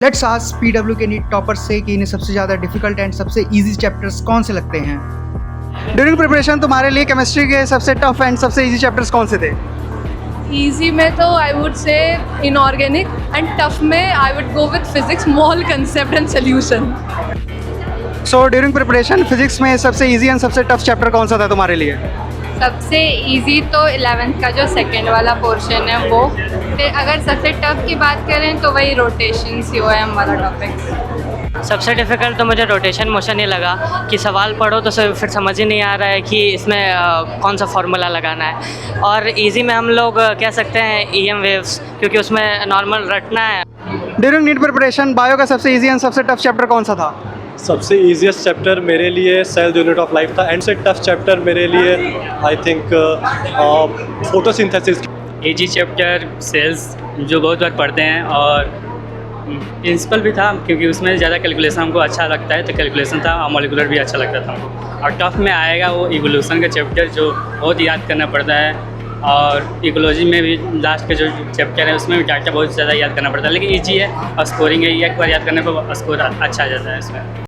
Let's ask PW के NEET toppers से कि इन्हें सबसे ज़्यादा डिफिकल्ट एंड सबसे इजी चैप्टर्स कौन से लगते हैं। ड्यूरिंग प्रिपरेशन तुम्हारे लिए केमिस्ट्री के सबसे टफ एंड सबसे इजी चैप्टर्स कौन से थे? इजी में तो I would say inorganic and tough में I would go with physics, mole concept and solution. So during preparation physics में सबसे इजी एंड सबसे टफ चैप्टर कौन सा था तुम्हारे लिए? सबसे इजी तो 11th का जो सेकंड वाला पोर्शन है वो। फिर अगर सबसे टफ की बात करें तो वही रोटेशन COM वाला टॉपिक। सबसे डिफ़िकल्ट तो मुझे रोटेशन मोशन ही लगा कि सवाल पढ़ो तो फिर समझ ही नहीं आ रहा है कि इसमें कौन सा फार्मूला लगाना है। और इजी में हम लोग कह सकते हैं EM वेव्स, क्योंकि उसमें नॉर्मल रटना है। ड्यूरिंग नीट प्रिपरेशन बायो का सबसे इजी एंड सबसे टफ चैप्टर कौन सा था? सबसे ईजीएस्ट चैप्टर मेरे लिए सेल यूनिट ऑफ लाइफ था एंड से टफ चैप्टर मेरे लिए I think photosynthesis. AG chapter cells जो बहुत बार पढ़ते हैं, और प्रिंसिपल भी था क्योंकि उसमें ज़्यादा कैलकुलेशन हमको अच्छा लगता है, तो कैलकुलेशन था और मॉलिक्यूलर भी अच्छा लगता था हमको। और टफ में आएगा वो इवोल्यूशन का चैप्टर जो बहुत याद करना पड़ता है, और इकोलॉजी में भी लास्ट का जो चैप्टर है उसमें भी डाटा बहुत ज़्यादा याद करना पड़ता है, लेकिन ईजी है और स्कोरिंग है, एक बार याद करने पर स्कोर अच्छा आ जाता है इसमें।